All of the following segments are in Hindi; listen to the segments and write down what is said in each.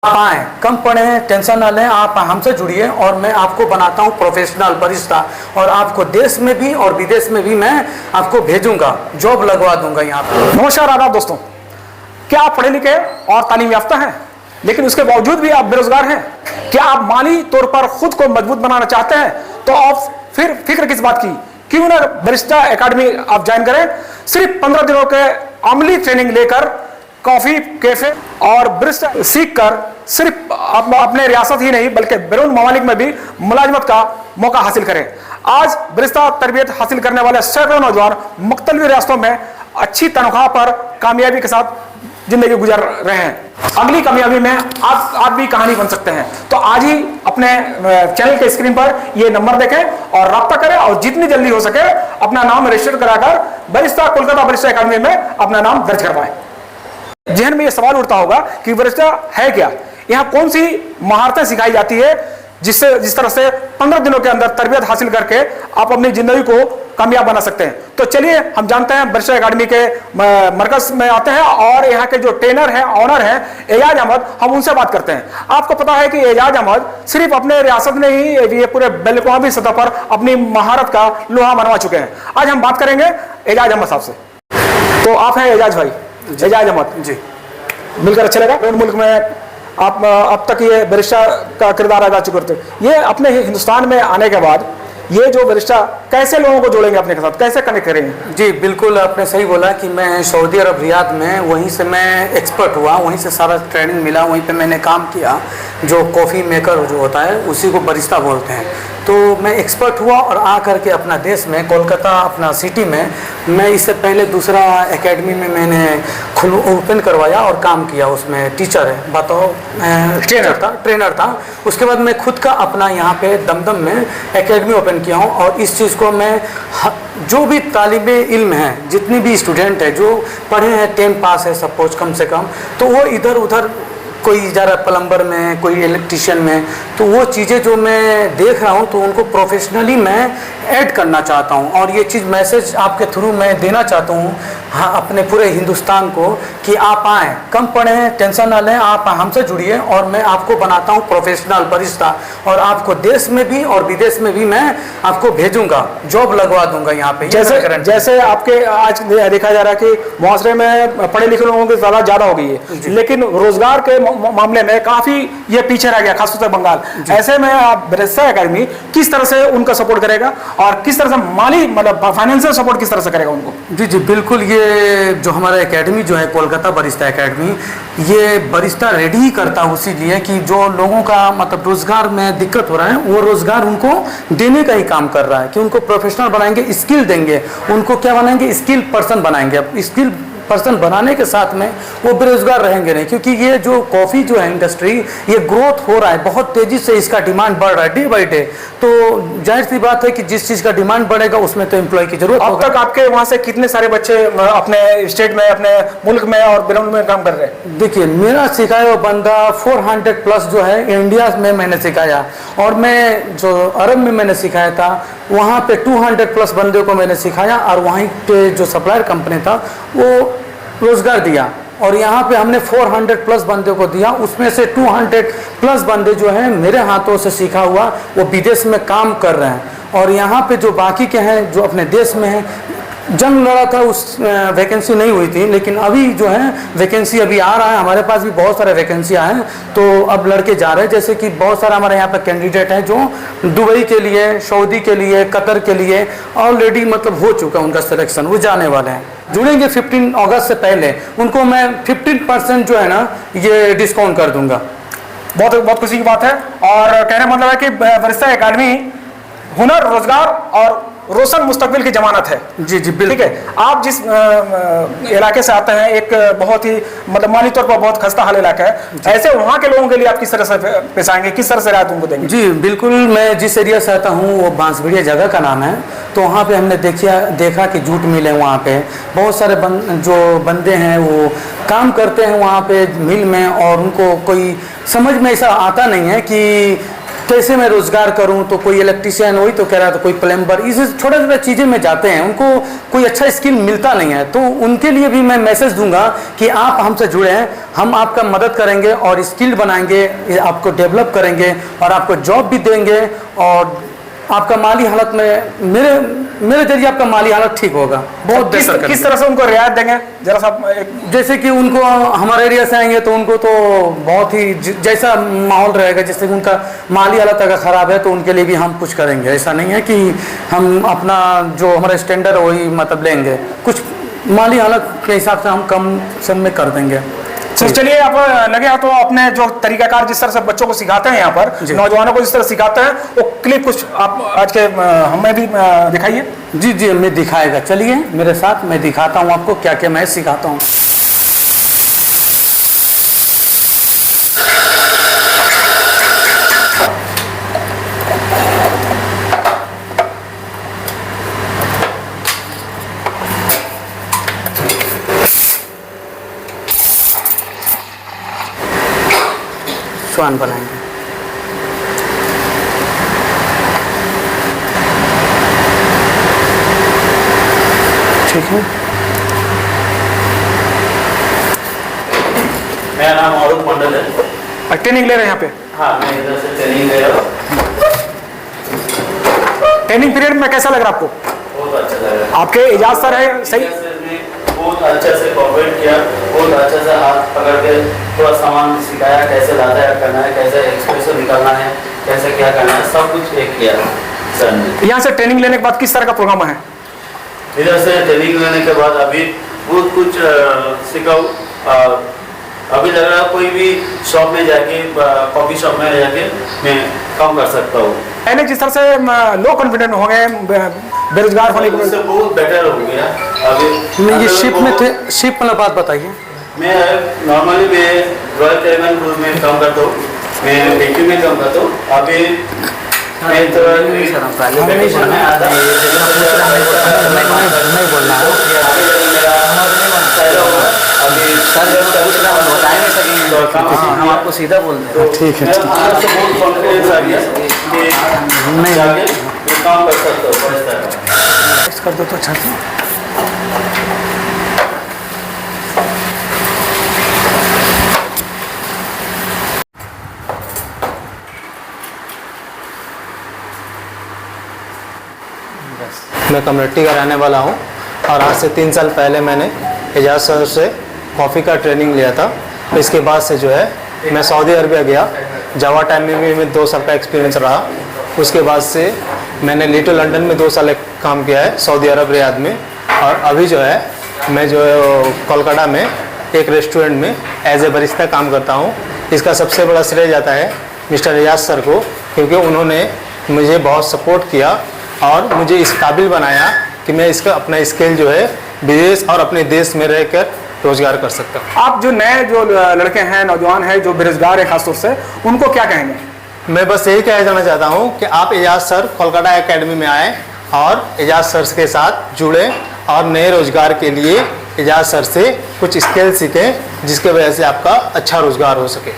आए कम पढ़े, टेंशन ना लें, आप हमसे जुड़िए और मैं आपको बनाता हूँ प्रोफेशनल बरिस्ता। और आपको देश में भी और विदेश में भी मैं आपको भेजूंगा, जॉब लगवा दूंगा यहाँ पर। नमस्कार आदाब दोस्तों, क्या आप पढ़े लिखे और तालीम याफ्ता हैं लेकिन उसके बावजूद भी आप बेरोजगार हैं? क्या आप माली तौर पर खुद को मजबूत बनाना चाहते हैं? तो आप फिर फिक्र किस बात की, क्यों ना बरिस्ता एकेडमी आप ज्वाइन करें। सिर्फ 15 दिनों के अमली ट्रेनिंग लेकर कॉफी कैफे और बरिस्ता सीख कर सिर्फ अपने रियासत ही नहीं बल्कि बैरून ममालिक में भी मुलाजमत का मौका हासिल करें। आज बरिस्ता तरबियत हासिल करने वाले सैकड़ों नौजवान मुख्तलिफ रियासतों में अच्छी तनख्वाह पर कामयाबी के साथ जिंदगी गुजार रहे हैं। अगली कामयाबी में आप भी कहानी बन सकते हैं। तो आज ही अपने चैनल के स्क्रीन पर ये नंबर देखें और राब्ता करें और जितनी जल्दी हो सके अपना नाम रजिस्टर कराकर बरिस्ता कोलकाता बरिस्ता एकेडमी में अपना नाम दर्ज करवाएं। जहन में ये सवाल उठता होगा कि बरिस्ता है क्या, यहाँ कौन सी महारतें सिखाई जाती है जिस तरह से 15 दिनों के अंदर तरबियत हासिल करके आप अपनी जिंदगी को कामयाब बना सकते हैं। तो चलिए हम जानते हैं बरिस्ता एकेडमी के मरकज में आते हैं और यहाँ के जो ट्रेनर हैं, ऑनर हैं एजाज अहमद, हम उनसे बात करते हैं। आपको पता है कि एजाज अहमद सिर्फ अपने रियासत में ही ये पूरे बैल-ए-अक़वामी सतह पर अपनी महारत का लोहा मनवा चुके हैं। आज हम बात करेंगे एजाज अहमद साहब से। तो आप हैं एजाज भाई, एजाज अहमद जी, मिलकर अच्छा लगा। मुल्क में आप अब तक ये बरिस्ता का किरदार अदा चुके थे, ये अपने हिंदुस्तान में आने के बाद ये जो बरिस्ता कैसे लोगों को जोड़ेंगे अपने के साथ, कैसे कनेक्ट करेंगे? जी बिल्कुल, आपने सही बोला कि मैं सऊदी अरब रियाद में, वहीं से मैं एक्सपर्ट हुआ, वहीं से सारा ट्रेनिंग मिला, वहीं पे मैंने काम किया। जो कॉफ़ी मेकर जो होता है उसी को बरिस्ता बोलते हैं। तो मैं एक्सपर्ट हुआ और आ करके अपना देश में कोलकाता अपना सिटी में मैं इससे पहले दूसरा एकेडमी में मैंने ओपन करवाया और काम किया। उसमें टीचर है, बताओ ट्रेनर था। उसके बाद मैं खुद का अपना यहाँ पे दमदम में एकेडमी ओपन किया हूँ। और इस चीज़ को मैं जो भी तालिबे इल्म हैं, जितनी भी स्टूडेंट है जो पढ़े हैं, 10 पास है सपोज कम से कम, तो वो इधर उधर कोई जा रहा है प्लम्बर में, कोई इलेक्ट्रिशियन में, तो वो चीज़ें जो मैं देख रहा हूँ तो उनको प्रोफेशनली मैं ऐड करना चाहता हूँ। और ये चीज़ मैसेज आपके थ्रू मैं देना चाहता हूँ हाँ अपने पूरे हिंदुस्तान को कि आप आएँ, कम पढ़ें, टेंशन ना लें, आप हमसे जुड़िए और मैं आपको बनाता हूँ प्रोफेशनल बरिस्ता। और आपको देश में भी और विदेश में भी मैं आपको भेजूंगा, जॉब लगवा दूंगा यहाँ पे। जैसे आपके आज देखा जा रहा है कि मुआशरे में पढ़े लिखे लोगों की तादाद ज़्यादा हो गई है, लेकिन रोजगार के मामले में काफ़ी ये पीछे रह गया, खासतौर से बंगाल। ऐसे में आप बरिस्ता एकेडमी किस तरह से उनका सपोर्ट करेगा और किस तरह से माली मतलब फाइनेंशियल सपोर्ट किस तरह से करेगा उनको? जी जी बिल्कुल, ये जो हमारा एकेडमी जो है कोलकाता बरिस्ता एकेडमी, ये बरिस्ता रेडी ही करता है उसी लिए कि जो लोगों का मतलब रोजगार में दिक्कत हो रहा है वो रोजगार उनको देने का ही काम कर रहा है कि उनको प्रोफेशनल बनाएंगे, स्किल देंगे, उनको क्या बनाएंगे, स्किल पर्सन बनाएंगे। अब स्किल पर्सन बनाने के साथ में वो बेरोजगार रहेंगे नहीं, क्योंकि ये जो कॉफ़ी जो है इंडस्ट्री ये ग्रोथ हो रहा है, बहुत तेज़ी से इसका डिमांड बढ़ रहा है डे बाई डे। तो जाहिर सी बात है कि जिस चीज़ का डिमांड बढ़ेगा उसमें तो एम्प्लॉय की जरूरत। अब तक आपके वहाँ से कितने सारे बच्चे अपने स्टेट में, अपने मुल्क में और बैरून में काम कर रहे हैं? देखिए, मेरा सिखाया हुआ बंदा 400 प्लस जो है इंडिया में मैंने सिखाया, और मैं जो अरब में मैंने सिखाया था वहाँ पे 200 प्लस बंदे को मैंने सिखाया। और वहीं पे जो सप्लायर कंपनी था वो रोजगार दिया, और यहाँ पे हमने 400 प्लस बंदे को दिया। उसमें से 200 प्लस बंदे जो हैं मेरे हाथों से सीखा हुआ वो विदेश में काम कर रहे हैं। और यहाँ पे जो बाकी के हैं जो अपने देश में हैं, जंग लड़ा था उस वैकेंसी नहीं हुई थी, लेकिन अभी जो है वैकेंसी अभी आ रहा है, हमारे पास भी बहुत सारे वैकेंसियाँ हैं। तो अब लड़के जा रहे हैं, जैसे कि बहुत सारा हमारे यहाँ पर कैंडिडेट हैं जो दुबई के लिए, सऊदी के लिए, कतर के लिए ऑलरेडी मतलब हो चुका है उनका सिलेक्शन, वो जाने वाले हैं, जुड़ेंगे 15 अगस्त से पहले। उनको मैं 15% जो है ना ये डिस्काउंट कर दूंगा। बहुत बहुत खुशी की बात है। और कहने मतलब है कि बरिस्ता एकेडमी हुनर, रोजगार और रोशन मुस्तकबिल की जमानत है। जी जी बिल्कुल। ठीक है, आप जिस इलाके से आते हैं, एक बहुत ही मतलब माली तौर पर बहुत खस्ता हाल इलाका है, ऐसे वहाँ के लोगों के लिए आप किस तरह से पेश आएंगे, किस तरह से राहत उनको देंगे? जी बिल्कुल, मैं जिस एरिया से आता हूँ वो बांसबेड़िया जगह का नाम है। तो वहाँ पे हमने देखा कि जूट मिल है, वहाँ पे बहुत सारे जो बंदे हैं वो काम करते हैं वहाँ पे मिल में, और उनको कोई समझ में ऐसा आता नहीं है कि कैसे मैं रोज़गार करूं, तो कोई इलेक्ट्रिशियन वही तो कह रहा था, कोई प्लम्बर, इस छोटा छोटा चीज़ें में जाते हैं, उनको कोई अच्छा स्किल मिलता नहीं है। तो उनके लिए भी मैं मैसेज दूंगा कि आप हमसे जुड़े हैं, हम आपका मदद करेंगे और स्किल बनाएंगे, आपको डेवलप करेंगे और आपको जॉब भी देंगे और आपका माली हालत में मेरे जरिए आपका माली हालत ठीक होगा। बहुत बेहतर किस तरह से उनको रियायत देंगे जरा सा जैसे कि उनको हमारे एरिया से आएंगे तो उनको तो बहुत ही जैसा माहौल रहेगा, जैसे कि उनका माली हालत अगर ख़राब है तो उनके लिए भी हम कुछ करेंगे। ऐसा नहीं है कि हम अपना जो हमारा स्टैंडर्ड है वही मतलब लेंगे, कुछ माली हालत के हिसाब से हम कम सम में कर देंगे। तो चलिए आप लगे हो तो अपने जो तरीकाकार जिस तरह से बच्चों को सिखाते हैं यहाँ पर, नौजवानों को जिस तरह सिखाते हैं, वो क्लिप कुछ आप आज के हमें भी दिखाइए। जी जी मैं दिखाएगा, चलिए मेरे साथ, मैं दिखाता हूँ आपको क्या क्या मैं सिखाता हूँ। स्वान बनाएंगे। ठीक है, मेरा नाम अरूप मंडल है। ट्रेनिंग ले रहे हैं यहाँ पे? हाँ, मैं इधर से ट्रेनिंग ले रहा हूँ। ट्रेनिंग पीरियड में कैसा लग रहा आपको? बहुत अच्छा लग रहा है। आपके एजाज सर है सही? बहुत अच्छे से कोऑपरेट किया, बहुत अच्छे से हाथ पकड़ के पूरा सामान सिखाया, कैसे लादायात करना है, कैसे एक्सप्रेसो निकालना है, कैसे क्या करना है, सब कुछ एक किया सर ने। यहाँ से ट्रेनिंग लेने के बाद किस तरह का प्रोग्राम है? इधर से ट्रेनिंग लेने के बाद अभी बहुत कुछ सिखाऊँ। अभी लग रहा है कोई भी शॉप में जाके, कॉफी शॉप में जाके मैं काम कर सकता हूँ। पहले जिस तरह से लो कॉन्फिडेंट हो गए, बेरोजगार होने की वजह से बहुत बेटर हो गया अभी। मैं ये शिप में थे, शिप वाला बात बताइए। मैं नॉर्मली मैं रॉयल कैरिबियन क्रूज में काम करता हूँ, मैं बेकिंग में काम करता हूँ। अभी मैं तो वेकेशन में आता हूँ, नहीं बोलना है। अभी बता नहीं सकेंगे, हम आपको सीधा बोल रहे हैं। ठीक है, मेरा अंदर से बहुत कॉन्फिडेंस आ गया कि नहीं जाके मैं काम कर सकता हूँ इस तरह। इस कर दो तो अच्छा था। मैं कम्युनिटी का रहने वाला हूँ और आज से 3 साल पहले मैंने एजाज सर से कॉफ़ी का ट्रेनिंग लिया था। इसके बाद से जो है मैं सऊदी अरबिया गया, जावा टाइम में भी मैं 2 साल का एक्सपीरियंस रहा। उसके बाद से मैंने लिटिल लंदन में 2 साल काम किया है, सऊदी अरब रियाद में। और अभी जो है मैं जो है कोलकाता में एक रेस्टोरेंट में एज ए बरिस्ता काम करता हूँ। इसका सबसे बड़ा श्रेय जाता है मिस्टर एजाज सर को, क्योंकि उन्होंने मुझे बहुत सपोर्ट किया और मुझे इस काबिल बनाया कि मैं इसका अपना स्किल जो है विदेश और अपने देश में रहकर रोजगार कर सकता हूँ। आप जो नए जो लड़के हैं, नौजवान हैं जो बेरोजगार है खासतौर से, उनको क्या कहेंगे? मैं बस यही कहना जाना चाहता हूँ कि आप एजाज सर कोलकाता एकेडमी में आएँ और एजाज सर के साथ जुड़ें और नए रोजगार के लिए एजाज सर से कुछ स्किल सीखें, जिसके वजह से आपका अच्छा रोजगार हो सके।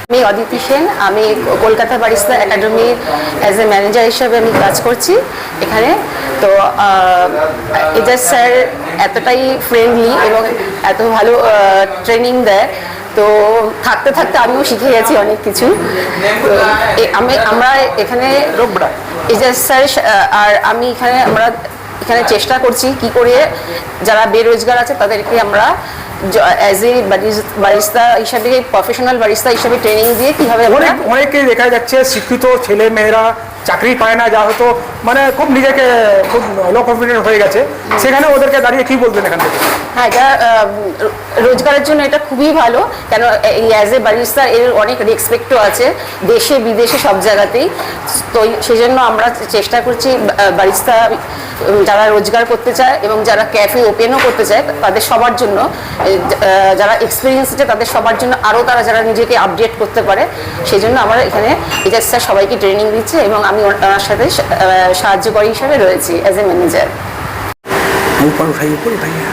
আমি অদিতি সেন, আমি কলকাতা বারিস্তা একাডেমির অ্যাজ এ ম্যানেজার হিসেবে আমি কাজ করছি এখানে। তো এজাজ স্যার এতটাই ফ্রেন্ডলি এবং এত ভালো ট্রেনিং দেয়, তো থাকতে থাকতে আমিও শিখে গেছি অনেক কিছু। আমরা এখানে এজাজ স্যার আর আমি আমরা এখানে চেষ্টা করছি কি করে যারা বেরোজগার আছে তাদেরকে আমরা এজ এ বারিস্তা হিসাবে, প্রফেশনাল বারিস্তা হিসাবে ট্রেনিং দিয়ে কীভাবে অনেকেই দেখা যাচ্ছে শিক্ষিত ছেলে মেয়েরা চাকরি পায় না, যা হয়তো মানে খুব নিজেকে খুব লো কনফিডেন্ট হয়ে গেছে, সেখানে ওদেরকে দাঁড়িয়ে কি বলবেন এখান থেকে? হ্যাঁ, এটা রোজগারের জন্য এটা খুবই ভালো, কেন এই অ্যাজ এ বারিস্তা এর অনেক রেসপেক্টও আছে দেশে বিদেশে সব জায়গাতেই। তো সেই জন্য আমরা চেষ্টা করছি বারিস্তা যারা রোজগার করতে চায় এবং যারা ক্যাফে ওপেনও করতে চায় তাদের সবার জন্য, যারা এক্সপিরিয়েন্স আছে তাদের সবার জন্য, আরও তারা যারা নিজেকে আপডেট করতে পারে, সেই জন্য আমরা এখানে এজাজ স্যার সবাইকে ট্রেনিং দিচ্ছে এবং আমি ওনার সাথে সাহায্যকারী হিসাবে রয়েছি অ্যাজ এ ম্যানেজার। ऊपर उठाइए, ऊपर उठाइए।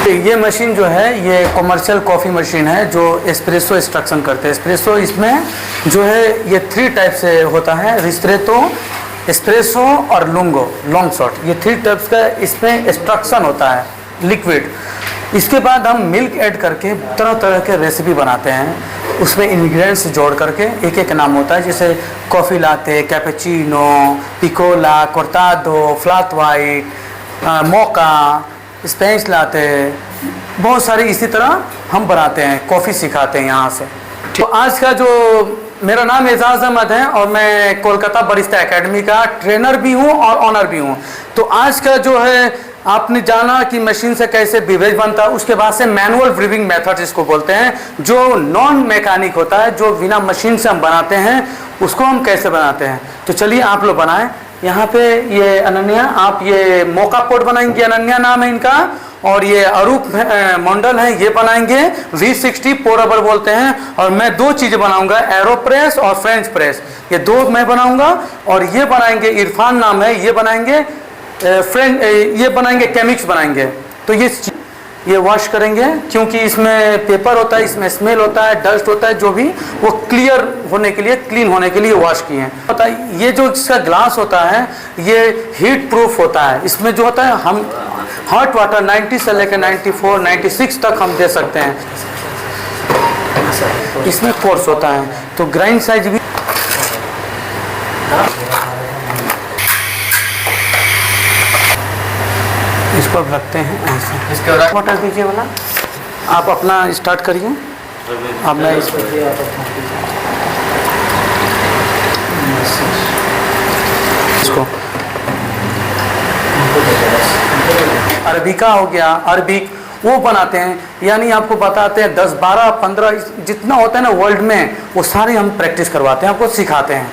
ये मशीन जो है ये कमर्शियल कॉफ़ी मशीन है जो एस्प्रेसो एक्सट्रैक्शन करते हैं। एस्प्रेसो इसमें जो है ये 3 टाइप से होता है, रिस्ट्रेटो, एस्प्रेसो और लुंगो, लॉन्ग शॉट। ये 3 टाइप्स का इसमें एक्सट्रैक्शन होता है लिक्विड। इसके बाद हम मिल्क ऐड करके तरह तरह के रेसिपी बनाते हैं, उसमें इंग्रेडिएंट्स जोड़ करके एक एक नाम होता है, जैसे कॉफ़ी लाते, कैपेचिनो, पिकोला, कोर्टाडो, फ्लैट वाइट, मोका, स्पेनिश लाते, बहुत सारी इसी तरह हम बनाते हैं, कॉफ़ी सिखाते हैं यहाँ से। तो आज का जो मेरा नाम एजाज अहमद है और मैं कोलकाता बरिस्ता एकेडमी का ट्रेनर भी हूँ और ऑनर भी हूँ। तो आज का जो है आपने जाना कि मशीन से कैसे बिवरेज बनता है, उसके बाद से मैनुअल ब्रीविंग मेथड जिसको बोलते हैं, जो नॉन मैकेनिक होता है, जो बिना मशीन से हम बनाते हैं, उसको हम कैसे बनाते हैं। तो चलिए आप लोग बनाएं। यहाँ पे ये अनन्या, आप ये मोका पोट बनाएंगे, अनन्या नाम है इनका, और ये अरूप मंडल है, ये बनाएंगे V60 पोरेबल बोलते हैं। और मैं 2 चीज़ें बनाऊंगा, एरोप्रेस और फ्रेंच प्रेस, ये 2 मैं बनाऊंगा। और ये बनाएंगे, इरफान नाम है, ये बनाएंगे ये बनाएंगे केमिक्स बनाएंगे। तो ये वॉश करेंगे क्योंकि इसमें पेपर होता है, इसमें स्मेल होता है, डस्ट होता है, जो भी वो क्लियर होने के लिए, क्लीन होने के लिए वॉश किए हैं। पता है ये जो इसका ग्लास होता है ये हीट प्रूफ होता है। इसमें जो होता है हम हॉट वाटर 90 से लेकर 94, 96 तक हम दे सकते हैं। इसमें कोर्स होता है, तो ग्राइंड साइज भी इसको अब रखते हैं ऐसे। इसके बाद वाटर दीजिए वाला, आप अपना स्टार्ट करिए। अब मैं इसको अरबिका हो गया, अरबिक वो बनाते हैं, यानी आपको बताते हैं 10, 12, 15 जितना होता है ना वर्ल्ड में, वो सारे हम प्रैक्टिस करवाते हैं, आपको सिखाते हैं।